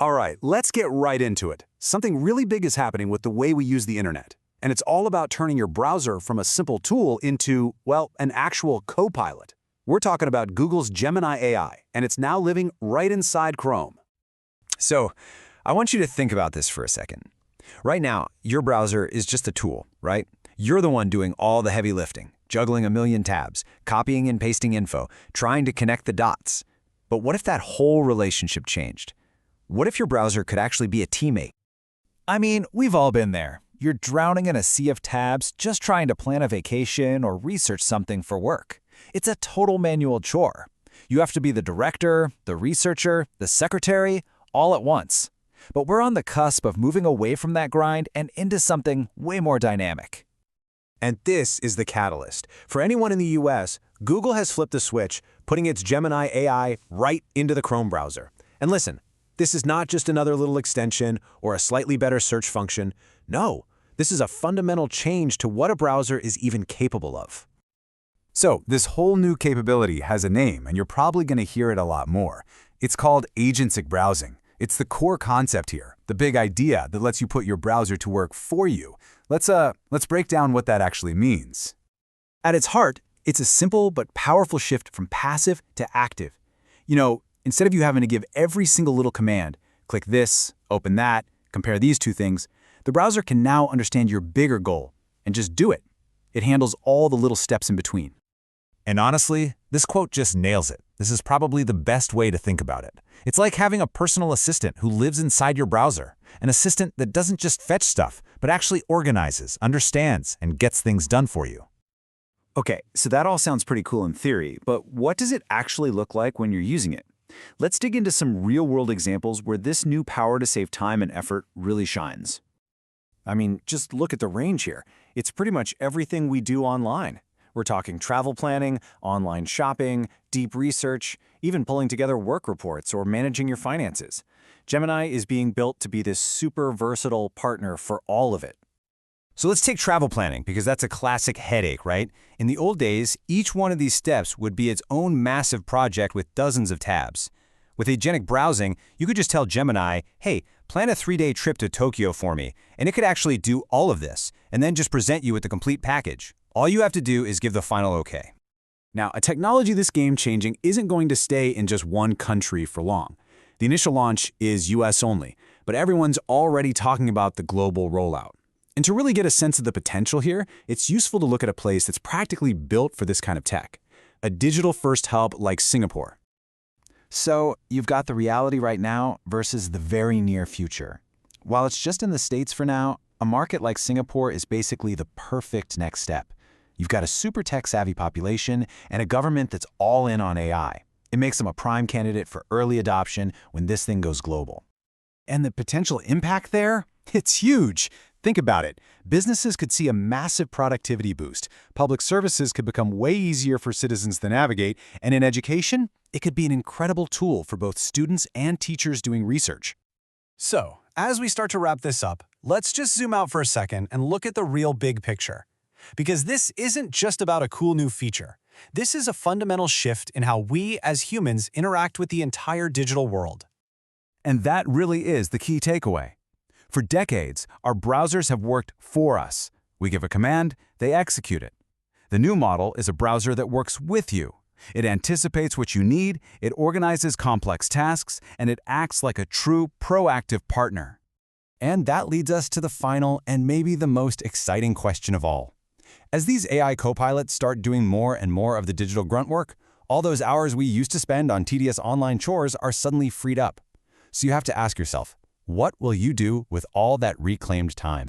All right, let's get right into it. Something really big is happening with the way we use the internet. And it's all about turning your browser from a simple tool into, well, an actual co-pilot. We're talking about Google's Gemini AI, and it's now living right inside Chrome. So, I want you to think about this for a second. Right now, your browser is just a tool, right? You're the one doing all the heavy lifting, juggling a million tabs, copying and pasting info, trying to connect the dots. But what if that whole relationship changed? What if your browser could actually be a teammate? I mean, we've all been there. You're drowning in a sea of tabs just trying to plan a vacation or research something for work. It's a total manual chore. You have to be the director, the researcher, the secretary, all at once. But we're on the cusp of moving away from that grind and into something way more dynamic. And this is the catalyst. For anyone in the US, Google has flipped the switch, putting its Gemini AI right into the Chrome browser. And listen, this is not just another little extension or a slightly better search function. No, this is a fundamental change to what a browser is even capable of. So, this whole new capability has a name, and you're probably going to hear it a lot more. It's called agentic browsing. It's the core concept here, the big idea that lets you put your browser to work for you. Let's break down what that actually means. At its heart, it's a simple but powerful shift from passive to active. Instead of you having to give every single little command, click this, open that, compare these two things, the browser can now understand your bigger goal and just do it. It handles all the little steps in between. And honestly, this quote just nails it. This is probably the best way to think about it. It's like having a personal assistant who lives inside your browser, an assistant that doesn't just fetch stuff, but actually organizes, understands, and gets things done for you. Okay, so that all sounds pretty cool in theory, but what does it actually look like when you're using it? Let's dig into some real-world examples where this new power to save time and effort really shines. I mean, just look at the range here. It's pretty much everything we do online. We're talking travel planning, online shopping, deep research, even pulling together work reports or managing your finances. Gemini is being built to be this super versatile partner for all of it. So let's take travel planning, because that's a classic headache, right? In the old days, each one of these steps would be its own massive project with dozens of tabs. With agentic browsing, you could just tell Gemini, hey, plan a 3-day trip to Tokyo for me, and it could actually do all of this, and then just present you with the complete package. All you have to do is give the final okay. Now, a technology this game-changing isn't going to stay in just one country for long. The initial launch is US only, but everyone's already talking about the global rollout. And to really get a sense of the potential here, it's useful to look at a place that's practically built for this kind of tech, a digital-first hub like Singapore. So, you've got the reality right now versus the very near future. While it's just in the States for now, a market like Singapore is basically the perfect next step. You've got a super tech-savvy population and a government that's all in on AI. It makes them a prime candidate for early adoption when this thing goes global. And the potential impact there? It's huge. Think about it. Businesses could see a massive productivity boost. Public services could become way easier for citizens to navigate. And in education, it could be an incredible tool for both students and teachers doing research. So, as we start to wrap this up, let's just zoom out for a second and look at the real big picture. Because this isn't just about a cool new feature. This is a fundamental shift in how we as humans interact with the entire digital world. And that really is the key takeaway. For decades, our browsers have worked for us. We give a command, they execute it. The new model is a browser that works with you. It anticipates what you need, it organizes complex tasks, and it acts like a true proactive partner. And that leads us to the final and maybe the most exciting question of all. As these AI copilots start doing more and more of the digital grunt work, all those hours we used to spend on tedious online chores are suddenly freed up. So you have to ask yourself, what will you do with all that reclaimed time?